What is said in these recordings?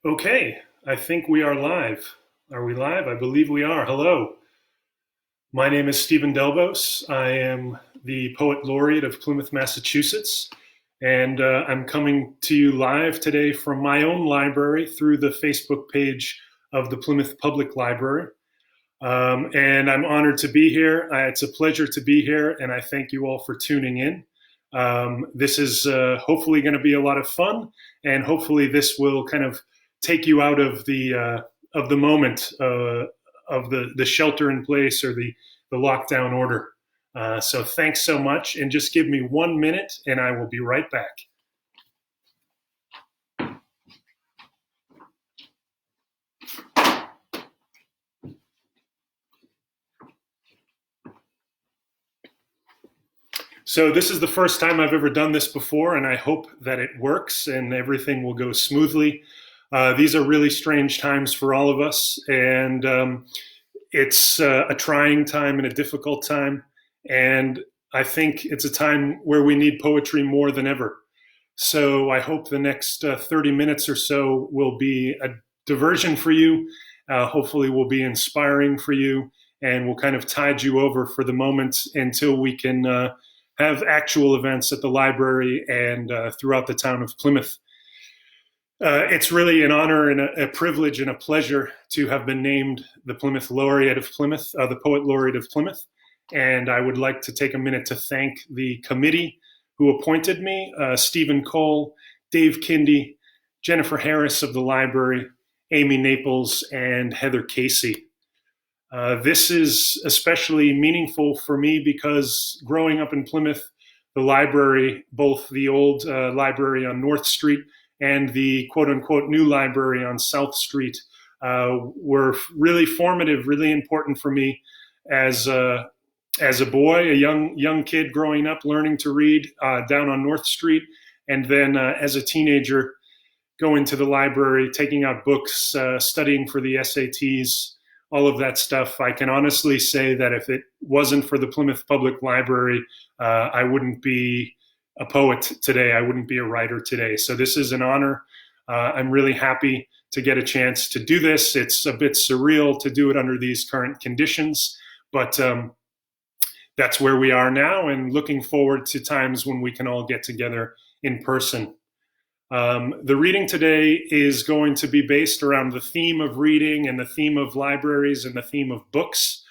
Okay, I think we are live. Are we live? I believe we are. Hello. My name is Stephen Delbos. I am the Poet Laureate of Plymouth, Massachusetts, and I'm coming to you live today from my own library through the Facebook page of the Plymouth Public Library. And I'm honored to be here. It's a pleasure to be here, and I thank you all for tuning in. This is hopefully going to be a lot of fun, and hopefully this will kind of take you out of the moment of the shelter in place or the lockdown order. So thanks so much, and just give me 1 minute, and I will be right back. So this is the first time I've ever done this before, and I hope that it works and everything will go smoothly. These are really strange times for all of us, and it's a trying time and a difficult time. And I think it's a time where we need poetry more than ever. So I hope the next 30 minutes or so will be a diversion for you. Hopefully will be inspiring for you, and will kind of tide you over for the moment until we can have actual events at the library and throughout the town of Plymouth. It's really an honor and a privilege and a pleasure to have been named the Plymouth Laureate of Plymouth, the Poet Laureate of Plymouth. And I would like to take a minute to thank the committee who appointed me, Stephen Cole, Dave Kindy, Jennifer Harris of the library, Amy Naples, and Heather Casey. This is especially meaningful for me because growing up in Plymouth, the library, both the old library on North Street and the quote unquote new library on South Street, were really formative, really important for me as a boy, a young kid growing up, learning to read down on North Street, and then as a teenager, going to the library, taking out books, studying for the SATs, all of that stuff. I can honestly say that if it wasn't for the Plymouth Public Library, I wouldn't be a poet today. I wouldn't be a writer today. So this is an honor. I'm really happy to get a chance to do this. It's a bit surreal to do it under these current conditions, but that's where we are now, and looking forward to times when we can all get together in person. The reading today is going to be based around the theme of reading and the theme of libraries and the theme of books.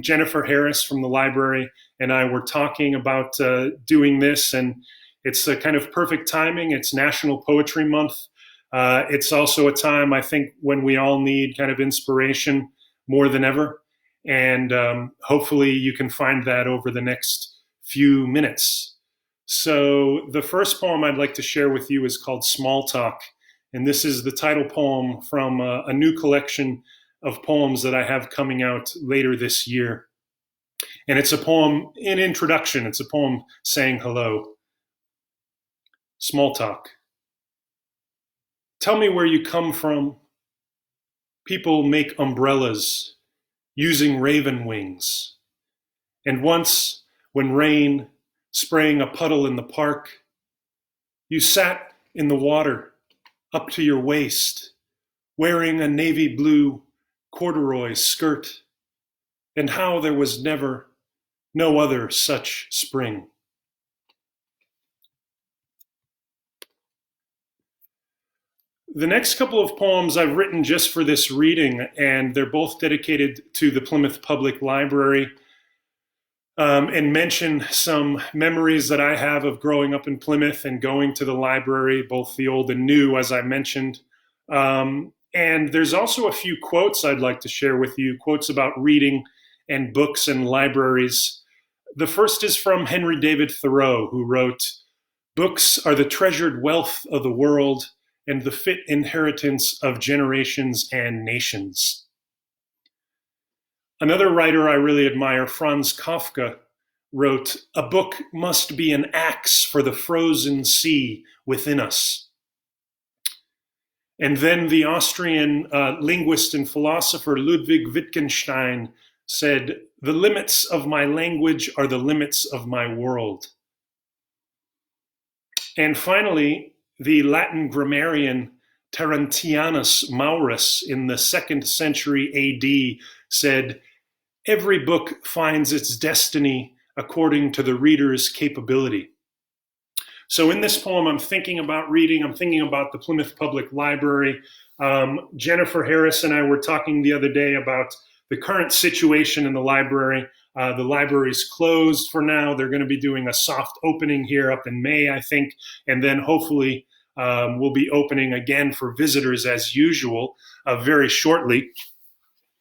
Jennifer Harris from the library and I were talking about doing this, and it's a kind of perfect timing. It's National Poetry Month. It's also a time, I think, when we all need kind of inspiration more than ever. And hopefully you can find that over the next few minutes. So the first poem I'd like to share with you is called Small Talk. And this is the title poem from a new collection of poems that I have coming out later this year. And it's a poem in introduction. It's a poem saying hello. Small Talk. Tell me where you come from. People make umbrellas using raven wings. And once, when rain spraying a puddle in the park, you sat in the water up to your waist, wearing a navy blue corduroy skirt, and how there was never no other such spring. The next couple of poems I've written just for this reading, and they're both dedicated to the Plymouth Public Library, and mention some memories that I have of growing up in Plymouth and going to the library, both the old and new, as I mentioned. And there's also a few quotes I'd like to share with you, quotes about reading and books and libraries. The first is from Henry David Thoreau, who wrote, "Books are the treasured wealth of the world and the fit inheritance of generations and nations." Another writer I really admire, Franz Kafka, wrote, "A book must be an axe for the frozen sea within us." And then the Austrian linguist and philosopher Ludwig Wittgenstein said, "The limits of my language are the limits of my world." And finally, the Latin grammarian Terentianus Maurus in the 2nd century AD said, "Every book finds its destiny according to the reader's capability." So in this poem, I'm thinking about the Plymouth Public Library. Jennifer Harris and I were talking the other day about the current situation in the library. The library's closed for now. They're going to be doing a soft opening here up in May, I think, and then hopefully we'll be opening again for visitors as usual very shortly.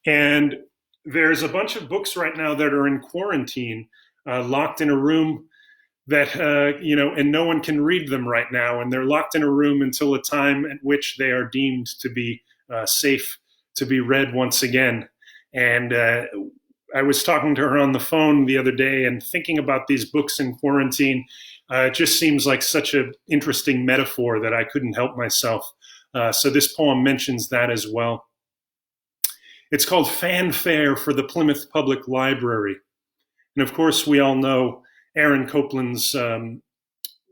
And there's a bunch of books right now that are in quarantine, locked in a room that, and no one can read them right now. And they're locked in a room until a time at which they are deemed to be safe to be read once again. And I was talking to her on the phone the other day and thinking about these books in quarantine. It just seems like such an interesting metaphor that I couldn't help myself. So this poem mentions that as well. It's called Fanfare for the Plymouth Public Library. And of course, we all know Aaron Copland's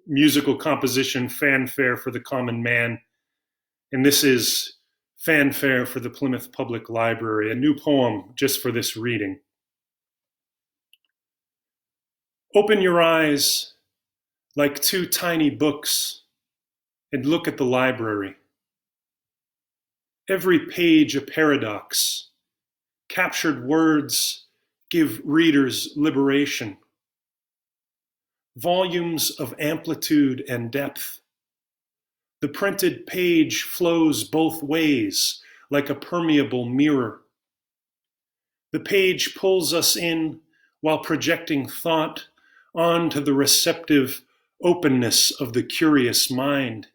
musical composition, Fanfare for the Common Man. And this is Fanfare for the Plymouth Public Library, a new poem just for this reading. Open your eyes like 2 tiny books and look at the library. Every page a paradox. Captured words give readers liberation. Volumes of amplitude and depth. The printed page flows both ways like a permeable mirror. The page pulls us in while projecting thought onto the receptive openness of the curious mind.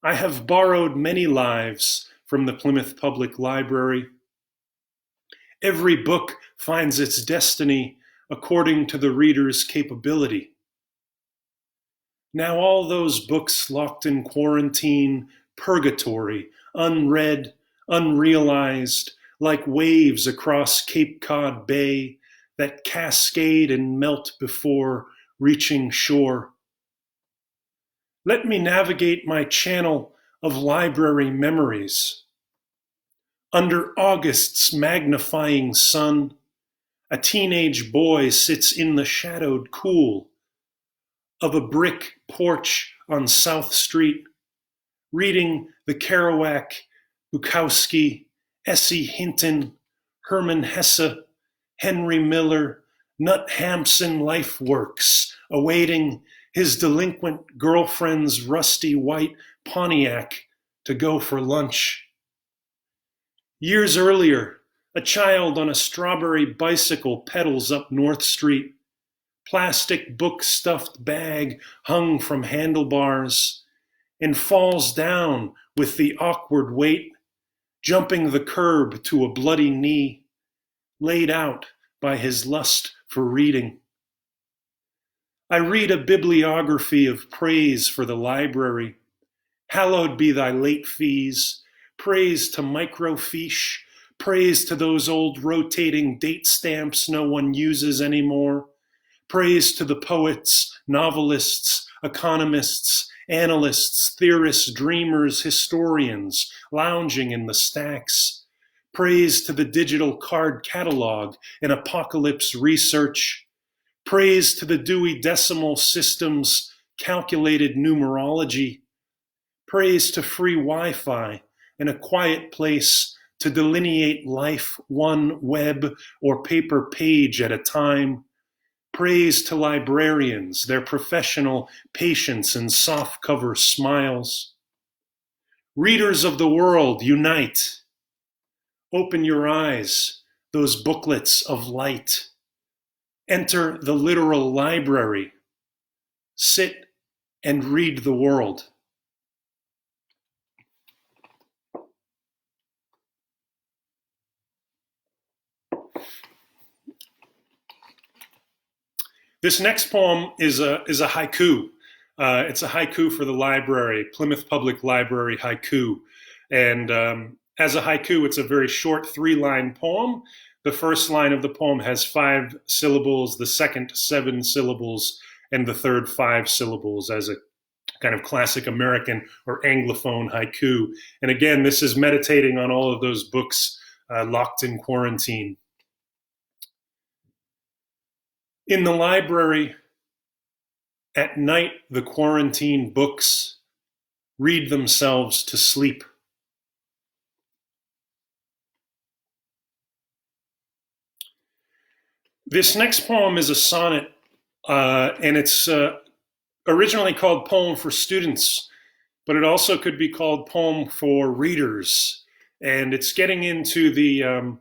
I have borrowed many lives from the Plymouth Public Library. Every book finds its destiny according to the reader's capability. Now all those books locked in quarantine, purgatory, unread, unrealized, like waves across Cape Cod Bay that cascade and melt before reaching shore. Let me navigate my channel of library memories. Under August's magnifying sun, a teenage boy sits in the shadowed cool of a brick porch on South Street, reading the Kerouac, Bukowski, Essie Hinton, Herman Hesse, Henry Miller, Nut Hampson life works, awaiting his delinquent girlfriend's rusty white Pontiac to go for lunch. Years earlier, a child on a strawberry bicycle pedals up North Street, plastic book-stuffed bag hung from handlebars, and falls down with the awkward weight, jumping the curb to a bloody knee, laid out by his lust for reading. I read a bibliography of praise for the library. Hallowed be thy late fees, praise to microfiche, praise to those old rotating date stamps no one uses anymore, praise to the poets, novelists, economists, analysts, theorists, dreamers, historians, lounging in the stacks, praise to the digital card catalog and apocalypse research, praise to the Dewey Decimal System's calculated numerology, praise to free Wi-Fi and a quiet place to delineate life one web or paper page at a time, praise to librarians, their professional patience and soft-cover smiles. Readers of the world, unite. Open your eyes, those booklets of light. Enter the literal library. Sit and read the world. This next poem is a haiku. It's a haiku for the library, Plymouth Public Library haiku. And as a haiku, it's a very short 3-line poem. The first line of the poem has 5 syllables, the second 7 syllables, and the third 5 syllables as a kind of classic American or Anglophone haiku. And again, this is meditating on all of those books locked in quarantine. In the library, at night, the quarantine books read themselves to sleep. This next poem is a sonnet, and it's originally called Poem for Students, but it also could be called Poem for Readers. And it's getting into the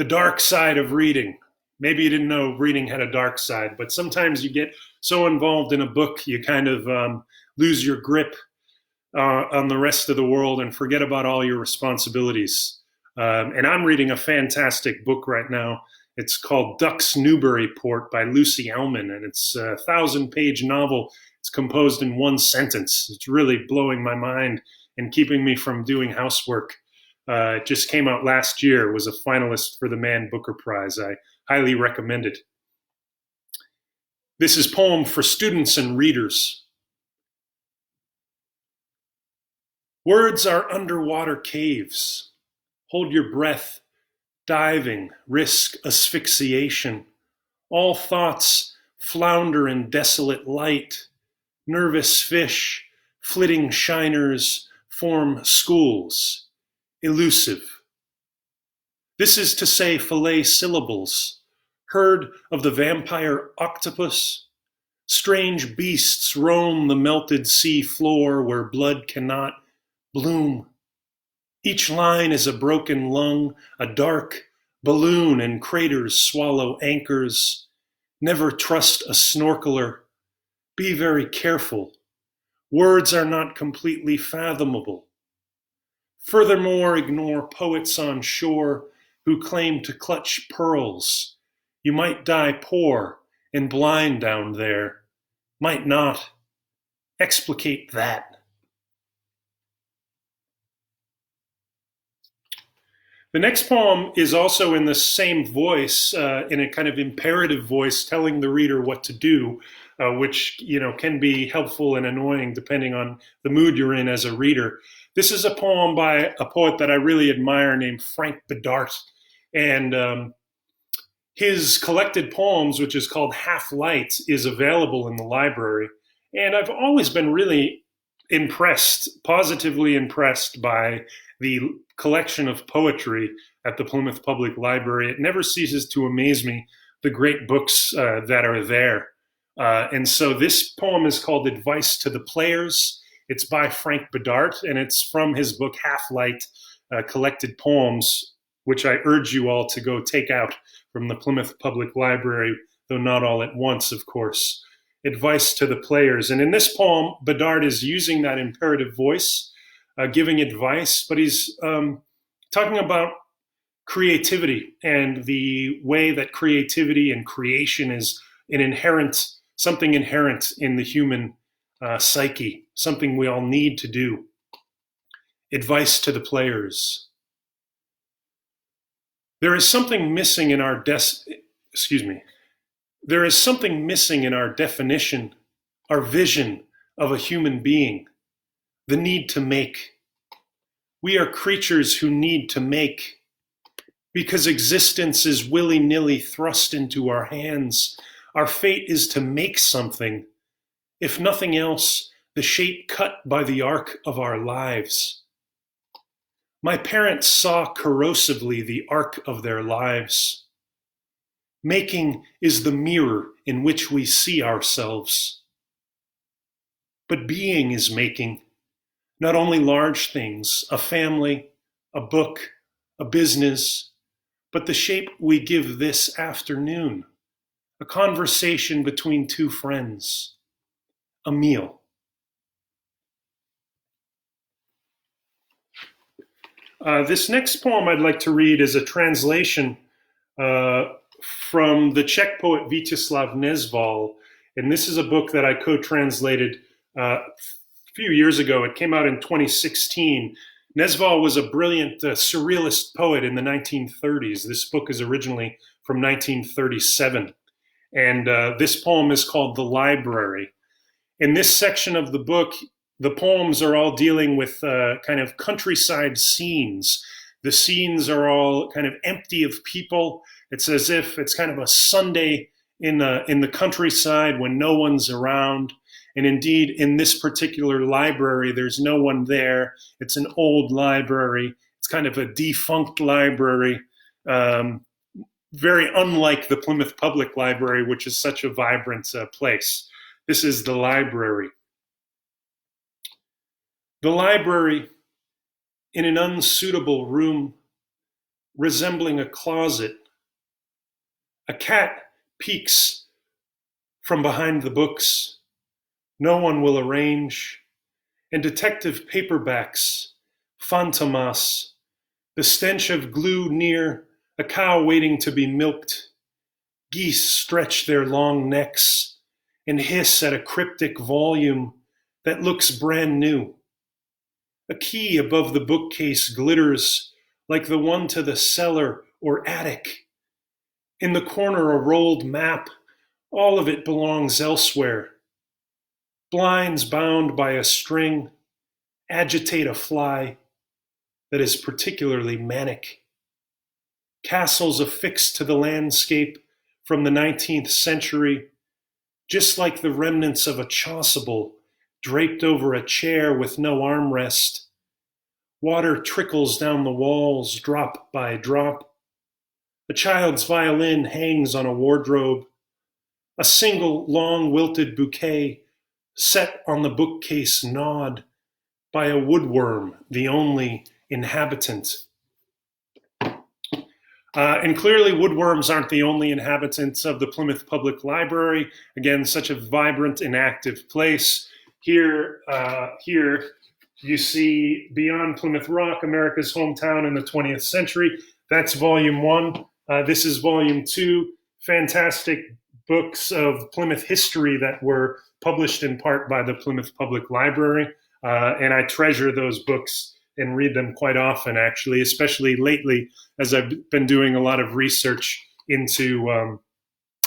dark side of reading. Maybe you didn't know reading had a dark side, but sometimes you get so involved in a book, you kind of lose your grip on the rest of the world and forget about all your responsibilities. And I'm reading a fantastic book right now. It's called Duck's Newburyport by Lucy Ellmann, and it's a 1,000-page novel. It's composed in one sentence. It's really blowing my mind and keeping me from doing housework. It just came out last year, was a finalist for the Man Booker Prize. I highly recommend it. This is Poem for Students and Readers. Words are underwater caves. Hold your breath. Diving, risk asphyxiation. All thoughts flounder in desolate light. Nervous fish, flitting shiners form schools. Elusive. This is to say fillet syllables. Heard of the vampire octopus? Strange beasts roam the melted sea floor where blood cannot bloom. Each line is a broken lung, a dark balloon, and craters swallow anchors. Never trust a snorkeler. Be very careful. Words are not completely fathomable. Furthermore, ignore poets on shore who claim to clutch pearls. You might die poor and blind down there. Might not. Explicate that. The next poem is also in the same voice, in a kind of imperative voice, telling the reader what to do, which can be helpful and annoying depending on the mood you're in as a reader. This is a poem by a poet that I really admire named Frank Bidart, and his collected poems, which is called Half Light, is available in the library. And I've always been really impressed, positively impressed by the collection of poetry at the Plymouth Public Library. It never ceases to amaze me, the great books that are there. And so this poem is called Advice to the Players. It's by Frank Bidart, and it's from his book Half Light, Collected Poems, which I urge you all to go take out from the Plymouth Public Library, though not all at once, of course. Advice to the Players. And in this poem, Bidart is using that imperative voice, giving advice, but he's talking about creativity and the way that creativity and creation is something inherent in the human psyche, something we all need to do. Advice to the players. There is something missing in our There is something missing in our definition, our vision of a human being. The need to make. We are creatures who need to make. Because existence is willy-nilly thrust into our hands, our fate is to make something. If nothing else, the shape cut by the arc of our lives. My parents saw corrosively the arc of their lives. Making is the mirror in which we see ourselves. But being is making. Not only large things, a family, a book, a business, but the shape we give this afternoon, a conversation between two friends, a meal. This next poem I'd like to read is a translation from the Czech poet Vítězslav Nezval, and this is a book that I co-translated few years ago. It came out in 2016. Nezval was a brilliant surrealist poet in the 1930s. This book is originally from 1937. And this poem is called The Library. In this section of the book, The poems are all dealing with kind of countryside scenes. The scenes are all kind of empty of people. It's as if it's kind of a Sunday in the countryside when no one's around. And indeed, in this particular library, there's no one there. It's an old library. It's kind of a defunct library, very unlike the Plymouth Public Library, which is such a vibrant place. This is the library. The library, in an unsuitable room, resembling a closet. A cat peeks from behind the books. No one will arrange. And detective paperbacks, Fantomas, the stench of glue near, a cow waiting to be milked. Geese stretch their long necks and hiss at a cryptic volume that looks brand new. A key above the bookcase glitters like the one to the cellar or attic. In the corner, a rolled map. All of it belongs elsewhere. Blinds bound by a string agitate a fly that is particularly manic. Castles affixed to the landscape from the 19th century, just like the remnants of a chasuble draped over a chair with no armrest. Water trickles down the walls, drop by drop. A child's violin hangs on a wardrobe. A single long wilted bouquet set on the bookcase gnawed by a woodworm, the only inhabitant. And clearly woodworms aren't the only inhabitants of the Plymouth Public Library. Again, such a vibrant and active place. Here you see Beyond Plymouth Rock, America's Hometown in the 20th Century. That's volume 1. This is volume 2. Fantastic books of Plymouth history that were published in part by the Plymouth Public Library. And I treasure those books and read them quite often, actually, especially lately as I've been doing a lot of research into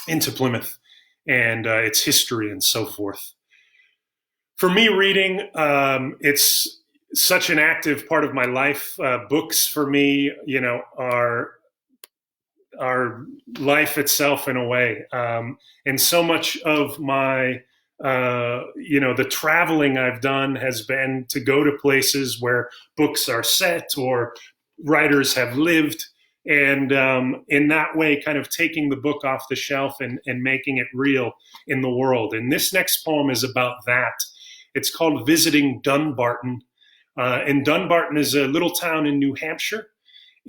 Plymouth and its history and so forth. For me, reading, it's such an active part of my life. Books for me, are life itself in a way. And so much of my, the traveling I've done has been to go to places where books are set or writers have lived. And in that way, kind of taking the book off the shelf and making it real in the world. And this next poem is about that. It's called Visiting Dunbarton. And Dunbarton is a little town in New Hampshire.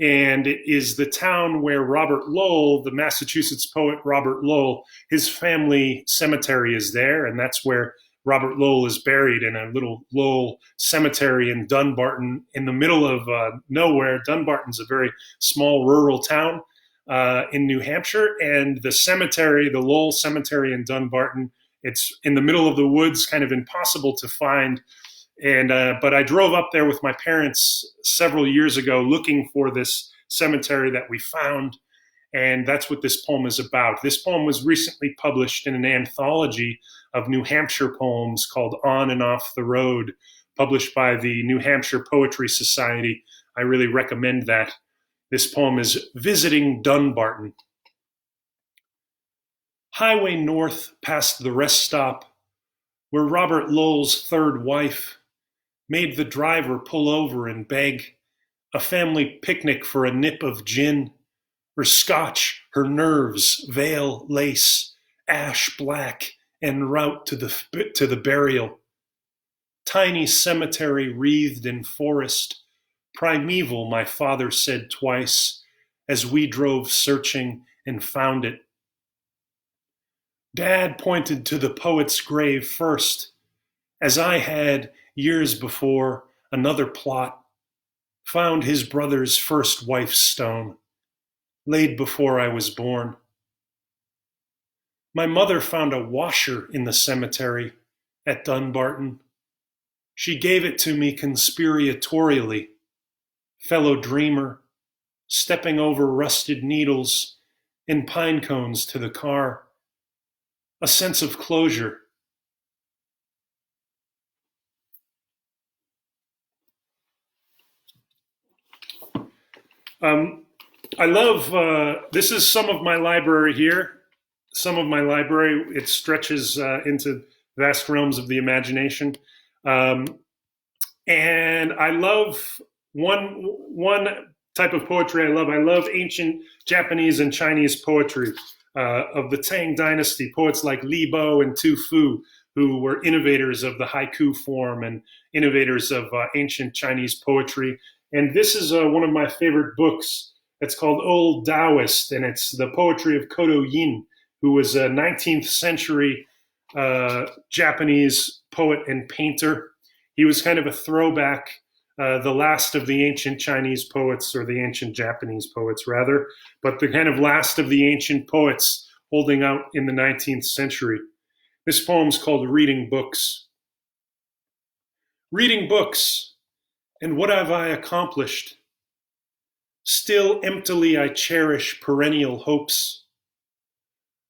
And it is the town where Robert Lowell, the Massachusetts poet Robert Lowell, his family cemetery is there. And that's where Robert Lowell is buried, in a little Lowell cemetery in Dunbarton in the middle of nowhere. Dunbarton's a very small rural town in New Hampshire. And the cemetery, the Lowell Cemetery in Dunbarton, it's in the middle of the woods, kind of impossible to find. And but I drove up there with my parents several years ago looking for this cemetery that we found. And that's what this poem is about. This poem was recently published in an anthology of New Hampshire poems called On and Off the Road, published by the New Hampshire Poetry Society. I really recommend that. This poem is Visiting Dunbarton. Highway north past the rest stop, where Robert Lowell's third wife made the driver pull over and beg, a family picnic for a nip of gin, or scotch, her nerves, veil, lace, ash black, en route to the burial. Tiny cemetery wreathed in forest, primeval, my father said twice, as we drove searching and found it. Dad pointed to the poet's grave first, as I had, years before, another plot, found his brother's first wife's stone, laid before I was born. My mother found a washer in the cemetery at Dunbarton. She gave it to me conspiratorially, fellow dreamer, stepping over rusted needles and pine cones to the car. A sense of closure. Um, I love, this is some of my library here. Some of my library, it stretches into vast realms of the imagination. Um, and I love one type of poetry I love. I love ancient Japanese and Chinese poetry of the Tang Dynasty, poets like Li Bo and Tu Fu, who were innovators of the haiku form and innovators of ancient Chinese poetry. And this is one of my favorite books. It's called Old Taoist, and it's the poetry of Kodo Yin, who was a 19th century Japanese poet and painter. He was kind of a throwback, the last of the ancient Chinese poets, or the ancient Japanese poets, rather, but the kind of last of the ancient poets holding out in the 19th century. This poem's called Reading Books. Reading books, and what have I accomplished? Still emptily I cherish perennial hopes.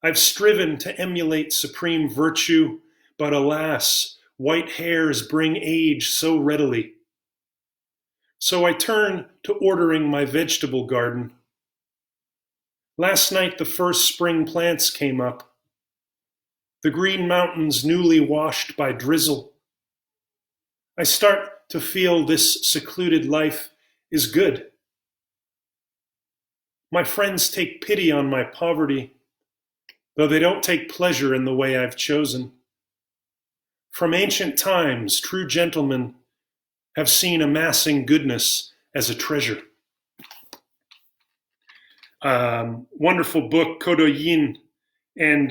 I've striven to emulate supreme virtue, but alas, white hairs bring age so readily. So I turn to ordering my vegetable garden. Last night the first spring plants came up, the green mountains newly washed by drizzle. I start to feel this secluded life is good. My friends take pity on my poverty, though they don't take pleasure in the way I've chosen. From ancient times, true gentlemen have seen amassing goodness as a treasure. Wonderful book, Kodo Yin, and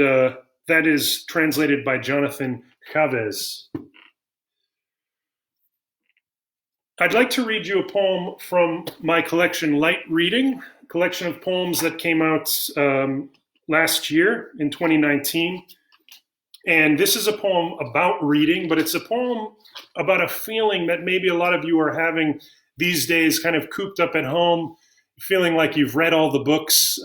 that is translated by Jonathan Chavez. I'd like to read you a poem from my collection, Light Reading, a collection of poems that came out last year in 2019. And this is a poem about reading, but it's a poem about a feeling that maybe a lot of you are having these days, kind of cooped up at home, feeling like you've read all the books,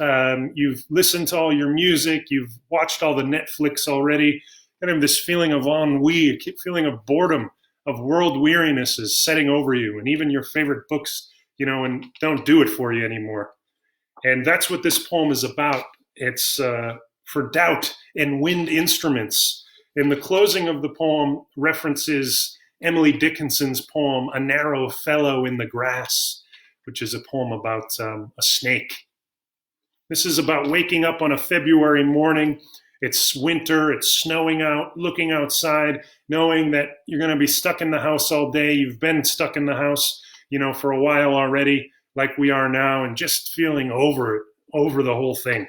you've listened to all your music, you've watched all the Netflix already, kind of this feeling of ennui, a feeling of boredom, of world weariness is setting over you, and even your favorite books, and don't do it for you anymore. And that's what this poem is about. It's for doubt and wind instruments. And the closing of the poem references Emily Dickinson's poem, A Narrow Fellow in the Grass, which is a poem about a snake. This is about waking up on a February morning. It's winter, it's snowing out, looking outside, knowing that you're going to be stuck in the house all day. You've been stuck in the house, for a while already, like we are now, and just feeling over the whole thing.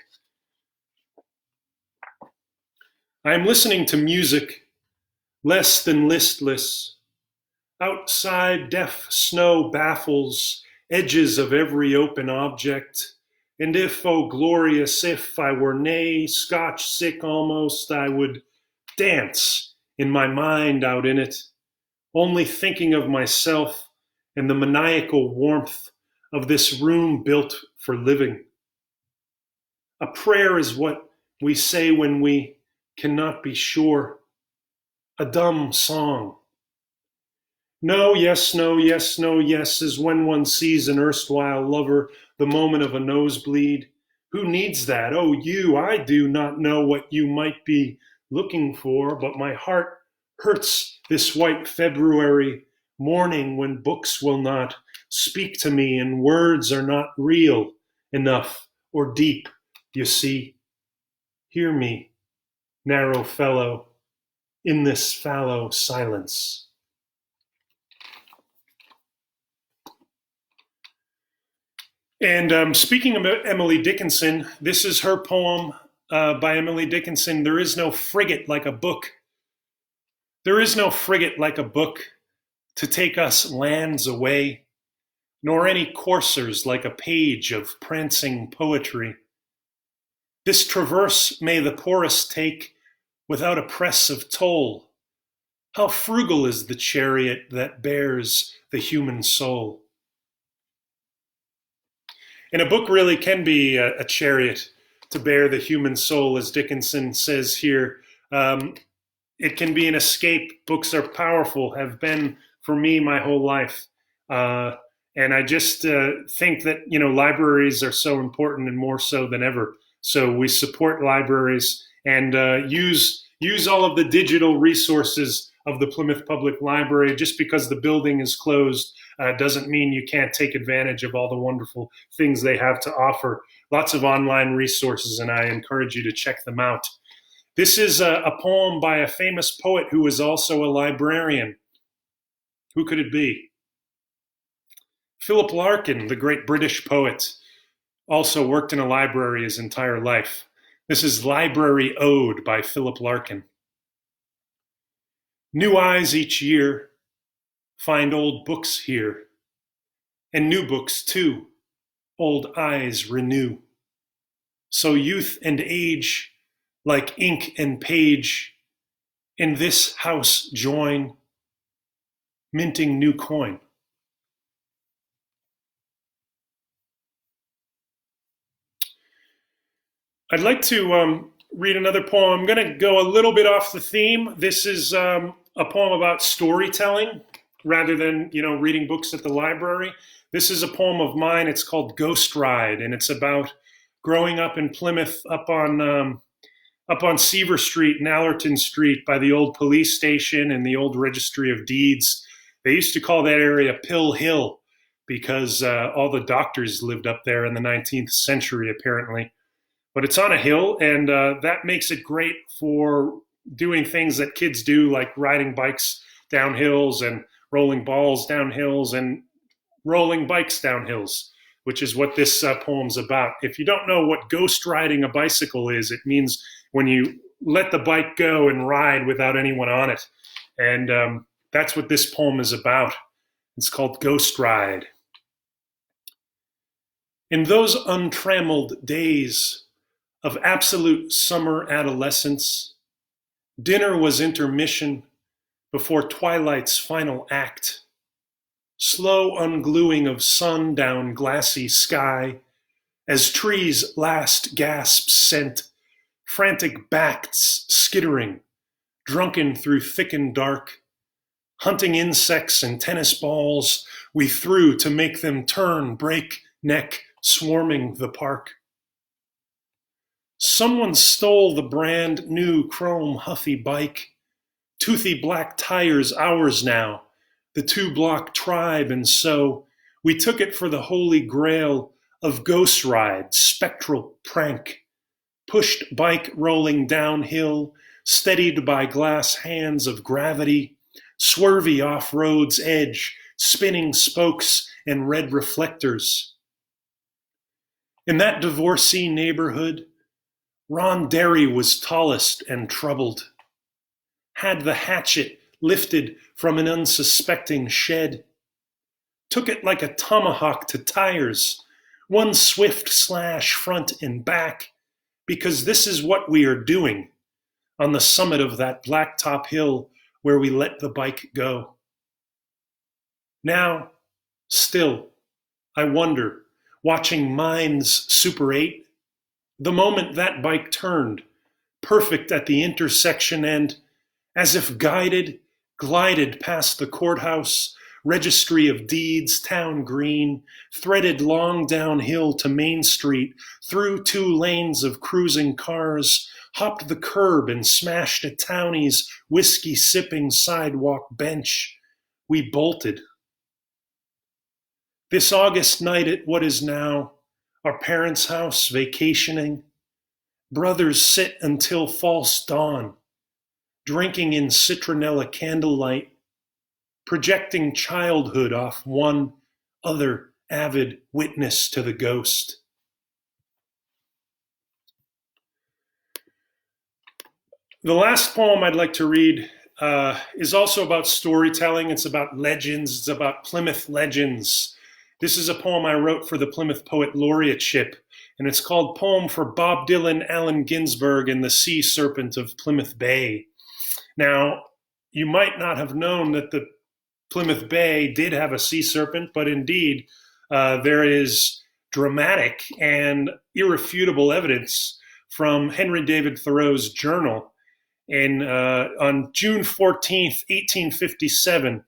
I am listening to music, less than listless. Outside, deaf snow baffles edges of every open object. And if, oh glorious, if I were nay Scotch sick almost, I would dance in my mind out in it, only thinking of myself and the maniacal warmth of this room built for living. A prayer is what we say when we cannot be sure, a dumb song. No, yes, no, yes, no, yes, is when one sees an erstwhile lover, the moment of a nosebleed. Who needs that? Oh, you, I do not know what you might be looking for, but my heart hurts this white February morning when books will not speak to me and words are not real enough or deep, you see. Hear me, narrow fellow, in this fallow silence. And speaking about Emily Dickinson, this is her poem by Emily Dickinson, There is no frigate like a book. There is no frigate like a book to take us lands away, nor any coursers like a page of prancing poetry. This traverse may the poorest take without a press of toll. How frugal is the chariot that bears the human soul. And a book really can be a chariot to bear the human soul, as Dickinson says here. It can be an escape. Books are powerful, have been for me my whole life. And I just think that, libraries are so important and more so than ever. So we support libraries and use all of the digital resources of the Plymouth Public Library. Just because the building is closed doesn't mean you can't take advantage of all the wonderful things they have to offer. Lots of online resources, and I encourage you to check them out. This is a poem by a famous poet who was also a librarian. Who could it be? Philip Larkin, the great British poet, also worked in a library his entire life. This is Library Ode by Philip Larkin. New eyes each year find old books here, and new books too, old eyes renew. So youth and age, like ink and page, in this house join, minting new coin. I'd like to read another poem. I'm going to go a little bit off the theme. This is a poem about storytelling rather than, reading books at the library. This is a poem of mine. It's called Ghost Ride, and it's about growing up in Plymouth up on Seaver Street and Allerton Street by the old police station and the old Registry of Deeds. They used to call that area Pill Hill because all the doctors lived up there in the 19th century, apparently. But it's on a hill, and that makes it great for doing things that kids do, like riding bikes down hills and rolling balls down hills and rolling bikes down hills, which is what this poem's about. If you don't know what ghost riding a bicycle is, it means when you let the bike go and ride without anyone on it. And that's what this poem is about. It's called Ghost Ride. In those untrammeled days of absolute summer adolescence, dinner was intermission before twilight's final act. Slow ungluing of sun down glassy sky, as trees' last gasps sent frantic bats skittering, drunken through thick and dark, hunting insects and tennis balls we threw to make them turn, break neck, swarming the park. Someone stole the brand new chrome Huffy bike, toothy black tires ours now, the 2-block tribe, and so we took it for the holy grail of ghost ride, spectral prank, pushed bike rolling downhill, steadied by glass hands of gravity, swervy off road's edge, spinning spokes and red reflectors. In that divorcee neighborhood, Ron Derry was tallest and troubled, had the hatchet lifted from an unsuspecting shed, took it like a tomahawk to tires, one swift slash front and back, because this is what we are doing on the summit of that blacktop hill where we let the bike go. Now, still, I wonder, watching Mines Super 8, the moment that bike turned, perfect at the intersection and, as if guided, glided past the courthouse, Registry of Deeds, Town Green, threaded long downhill to Main Street, through 2 lanes of cruising cars, hopped the curb and smashed a townie's whiskey-sipping sidewalk bench. We bolted. This August night at what is now our parents' house, vacationing, brothers sit until false dawn, drinking in citronella candlelight, projecting childhood off one other avid witness to the ghost. The last poem I'd like to read is also about storytelling. It's about legends. It's about Plymouth legends. This is a poem I wrote for the Plymouth Poet Laureateship, and it's called Poem for Bob Dylan, Allen Ginsberg, and the Sea Serpent of Plymouth Bay. Now, you might not have known that the Plymouth Bay did have a sea serpent, but indeed, there is dramatic and irrefutable evidence from Henry David Thoreau's journal. On June 14th, 1857,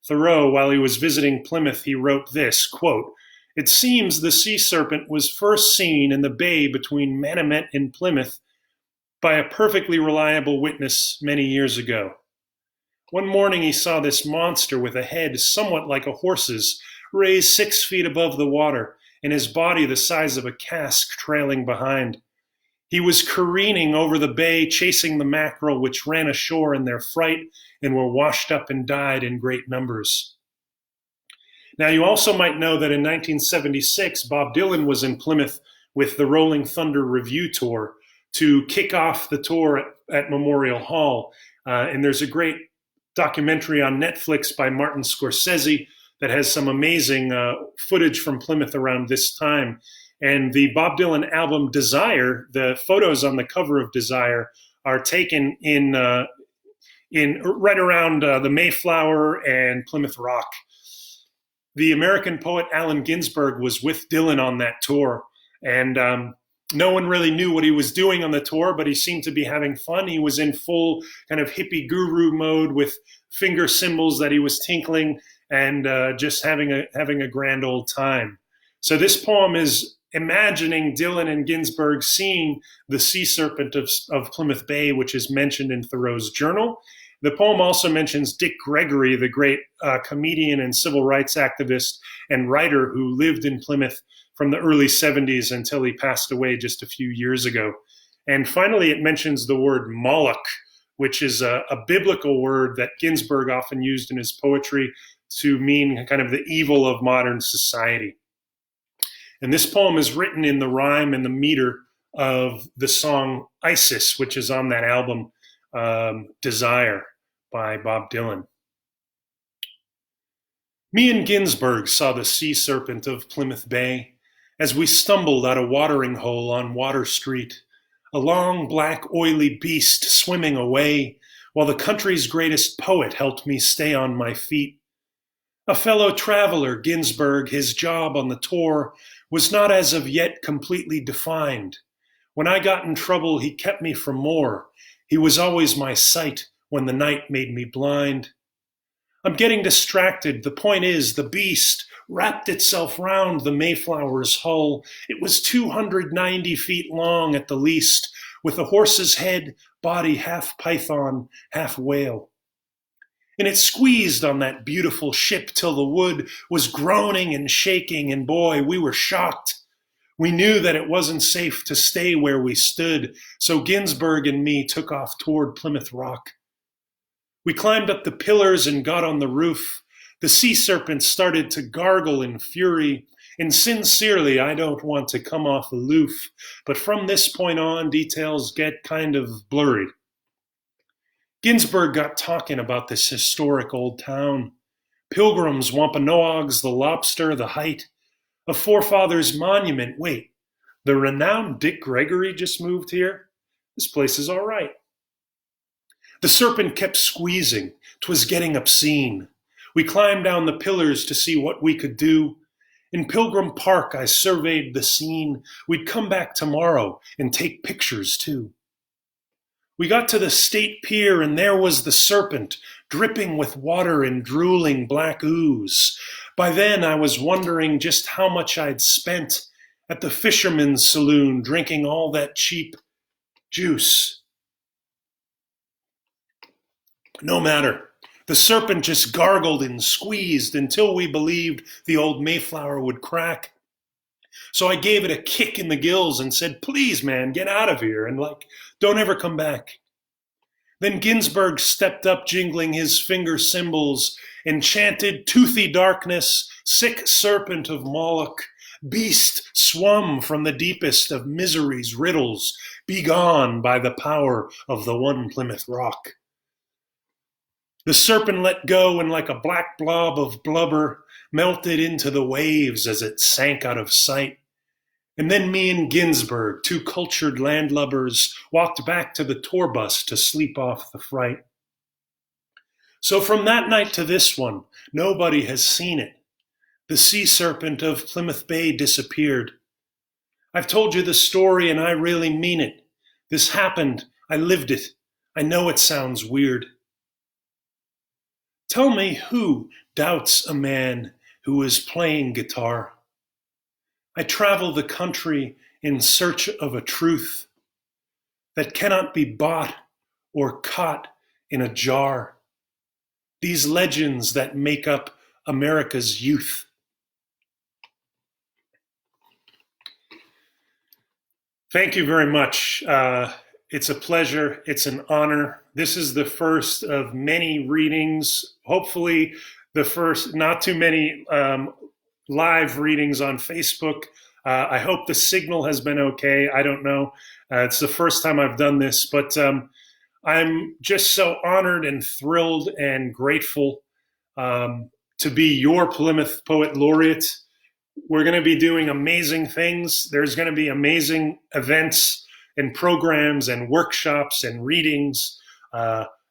Thoreau, while he was visiting Plymouth, he wrote this, quote, "It seems the sea serpent was first seen in the bay between Manamet and Plymouth by a perfectly reliable witness many years ago. One morning he saw this monster with a head somewhat like a horse's, raised 6 feet above the water, and his body the size of a cask trailing behind. He was careening over the bay, chasing the mackerel which ran ashore in their fright and were washed up and died in great numbers." Now, you also might know that in 1976, Bob Dylan was in Plymouth with the Rolling Thunder Review Tour to kick off the tour at Memorial Hall. And there's a great documentary on Netflix by Martin Scorsese that has some amazing footage from Plymouth around this time. And the Bob Dylan album Desire, the photos on the cover of Desire are taken in right around the Mayflower and Plymouth Rock. The American poet Allen Ginsberg was with Dylan on that tour, and no one really knew what he was doing on the tour, but he seemed to be having fun. He was in full kind of hippie guru mode with finger cymbals that he was tinkling and just having a grand old time. So this poem is imagining Dylan and Ginsberg seeing the sea serpent of Plymouth Bay, which is mentioned in Thoreau's journal. The poem also mentions Dick Gregory, the great comedian and civil rights activist and writer who lived in Plymouth from the early 70s until he passed away just a few years ago. And finally, it mentions the word Moloch, which is a biblical word that Ginsberg often used in his poetry to mean kind of the evil of modern society. And this poem is written in the rhyme and the meter of the song Isis, which is on that album, Desire by Bob Dylan. Me and Ginsberg saw the sea serpent of Plymouth Bay as we stumbled out a watering hole on Water Street, a long, black, oily beast swimming away while the country's greatest poet helped me stay on my feet. A fellow traveler, Ginsberg, his job on the tour was not as of yet completely defined. When I got in trouble, he kept me from more. He was always my sight when the night made me blind. I'm getting distracted. The point is, the beast wrapped itself round the Mayflower's hull. It was 290 feet long at the least, with a horse's head, body half python, half whale. And it squeezed on that beautiful ship till the wood was groaning and shaking, and boy, we were shocked. We knew that it wasn't safe to stay where we stood, so Ginsberg and me took off toward Plymouth Rock. We climbed up the pillars and got on the roof. The sea serpent started to gargle in fury, and sincerely, I don't want to come off aloof, but from this point on, details get kind of blurry. Ginsberg got talking about this historic old town. Pilgrims, Wampanoags, the lobster, the height. A forefather's monument. Wait, the renowned Dick Gregory just moved here? This place is all right. The serpent kept squeezing. 'Twas getting obscene. We climbed down the pillars to see what we could do. In Pilgrim Park, I surveyed the scene. We'd come back tomorrow and take pictures, too. We got to the State Pier, and there was the serpent, dripping with water and drooling black ooze. By then, I was wondering just how much I'd spent at the fisherman's saloon drinking all that cheap juice. No matter. The serpent just gargled and squeezed until we believed the old Mayflower would crack. So I gave it a kick in the gills and said, "Please, man, get out of here, and don't ever come back." Then Ginsberg stepped up, jingling his finger cymbals, and chanted, "Toothy darkness, sick serpent of Moloch, beast swum from the deepest of misery's riddles, be gone by the power of the one Plymouth Rock." The serpent let go, and like a black blob of blubber, melted into the waves as it sank out of sight. And then me and Ginsberg, two cultured landlubbers, walked back to the tour bus to sleep off the fright. So from that night to this one, nobody has seen it. The sea serpent of Plymouth Bay disappeared. I've told you the story, and I really mean it. This happened. I lived it. I know it sounds weird. Tell me who doubts a man who is playing guitar. I travel the country in search of a truth that cannot be bought or caught in a jar. These legends that make up America's youth. Thank you very much. It's a pleasure. It's an honor. This is the first of many readings. Hopefully, the first, not too many live readings on Facebook. I hope the signal has been okay. I don't know. It's the first time I've done this, but I'm just so honored and thrilled and grateful to be your Plymouth Poet Laureate. We're going to be doing amazing things. There's going to be amazing events and programs and workshops and readings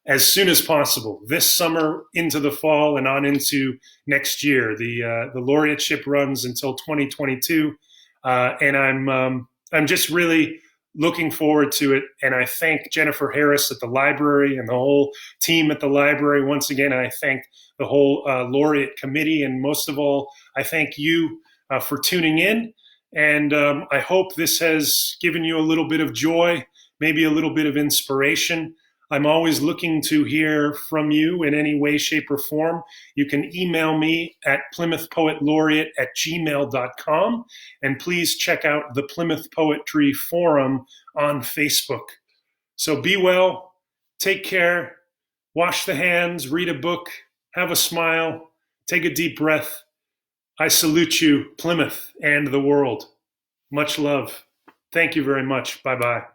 as soon as possible this summer, into the fall, and on into next year. The laureateship runs until 2022, and I'm just really looking forward to it. And I thank Jennifer Harris at the library and the whole team at the library once again. I thank the whole laureate committee, and most of all, I thank you for tuning in. And I hope this has given you a little bit of joy, maybe a little bit of inspiration. I'm always looking to hear from you in any way, shape, or form. You can email me at plymouthpoetlaureate@gmail.com. And please check out the Plymouth Poetry Forum on Facebook. So be well, take care, wash the hands, read a book, have a smile, take a deep breath. I salute you, Plymouth and the world. Much love. Thank you very much. Bye-bye.